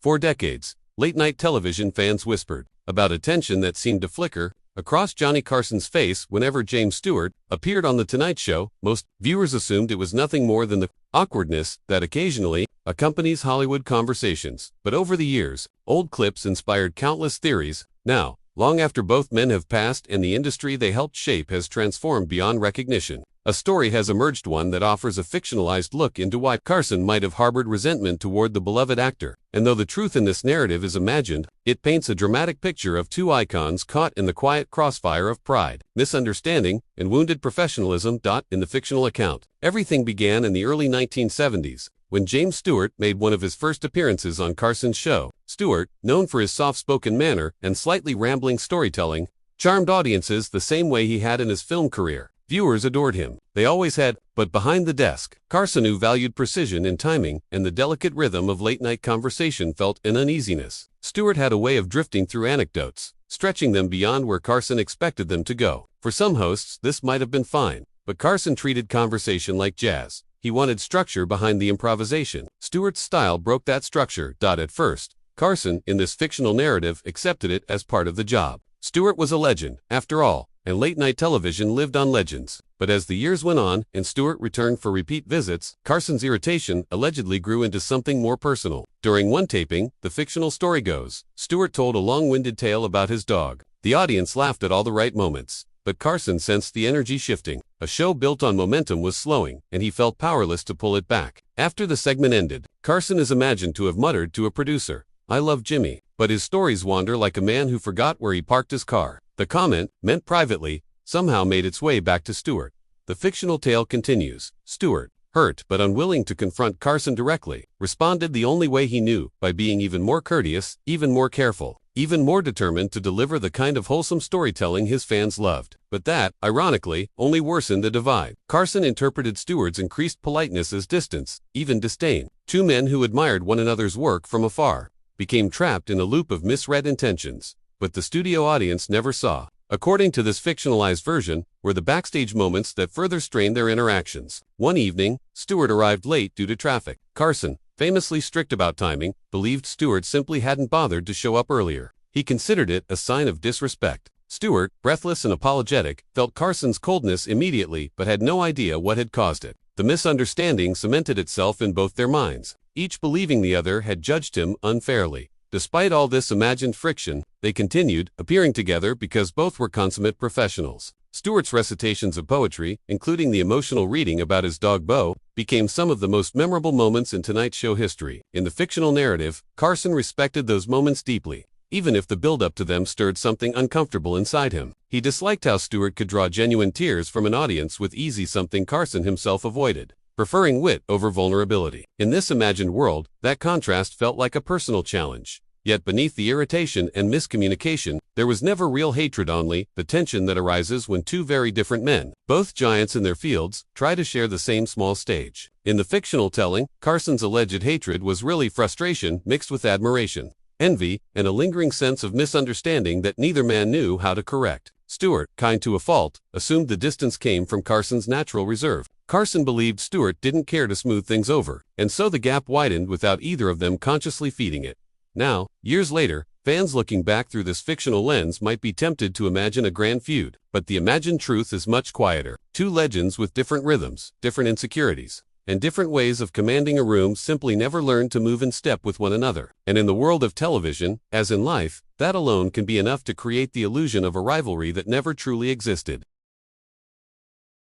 For decades, late-night television fans whispered about a tension that seemed to flicker across Johnny Carson's face whenever James Stewart appeared on The Tonight Show. Most viewers assumed it was nothing more than the awkwardness that occasionally accompanies Hollywood conversations. But over the years, old clips inspired countless theories. Now, long after both men have passed and the industry they helped shape has transformed beyond recognition, a story has emerged, one that offers a fictionalized look into why Carson might have harbored resentment toward the beloved actor. And though the truth in this narrative is imagined, it paints a dramatic picture of two icons caught in the quiet crossfire of pride, misunderstanding, and wounded professionalism. In the fictional account, everything began in the early 1970s, when James Stewart made one of his first appearances on Carson's show. Stewart, known for his soft-spoken manner and slightly rambling storytelling, charmed audiences the same way he had in his film career. Viewers adored him. They always had. But behind the desk, Carson, who valued precision in timing and the delicate rhythm of late-night conversation, felt an uneasiness. Stewart had a way of drifting through anecdotes, stretching them beyond where Carson expected them to go. For some hosts, this might have been fine, but Carson treated conversation like jazz. He wanted structure behind the improvisation. Stewart's style broke that structure. At first, Carson, in this fictional narrative, accepted it as part of the job. Stewart was a legend, after all, and late-night television lived on legends. But as the years went on and Stewart returned for repeat visits, Carson's irritation allegedly grew into something more personal. During one taping, the fictional story goes, Stewart told a long-winded tale about his dog. The audience laughed at all the right moments, but Carson sensed the energy shifting. A show built on momentum was slowing, and he felt powerless to pull it back. After the segment ended, Carson is imagined to have muttered to a producer, "I love Jimmy," but his stories wander like a man who forgot where he parked his car. The comment, meant privately, somehow made its way back to Stewart. The fictional tale continues. Stewart, hurt but unwilling to confront Carson directly, responded the only way he knew, by being even more courteous, even more careful, even more determined to deliver the kind of wholesome storytelling his fans loved. But that, ironically, only worsened the divide. Carson interpreted Stewart's increased politeness as distance, even disdain. Two men who admired one another's work from afar became trapped in a loop of misread intentions. But the studio audience never saw, according to this fictionalized version, were the backstage moments that further strained their interactions. One evening, Stewart arrived late due to traffic. Carson, famously strict about timing, believed Stewart simply hadn't bothered to show up earlier. He considered it a sign of disrespect. Stewart, breathless and apologetic, felt Carson's coldness immediately but had no idea what had caused it. The misunderstanding cemented itself in both their minds, each believing the other had judged him unfairly. Despite all this imagined friction, they continued, appearing together because both were consummate professionals. Stewart's recitations of poetry, including the emotional reading about his dog Bo, became some of the most memorable moments in Tonight Show history. In the fictional narrative, Carson respected those moments deeply, even if the build-up to them stirred something uncomfortable inside him. He disliked how Stewart could draw genuine tears from an audience with ease, something Carson himself avoided, preferring wit over vulnerability. In this imagined world, that contrast felt like a personal challenge. Yet beneath the irritation and miscommunication, there was never real hatred, only the tension that arises when two very different men, both giants in their fields, try to share the same small stage. In the fictional telling, Carson's alleged hatred was really frustration mixed with admiration, envy, and a lingering sense of misunderstanding that neither man knew how to correct. Stewart, kind to a fault, assumed the distance came from Carson's natural reserve. Carson believed Stewart didn't care to smooth things over, and so the gap widened without either of them consciously feeding it. Now, years later, fans looking back through this fictional lens might be tempted to imagine a grand feud, but the imagined truth is much quieter. Two legends with different rhythms, different insecurities, and different ways of commanding a room simply never learned to move in step with one another. And in the world of television, as in life, that alone can be enough to create the illusion of a rivalry that never truly existed.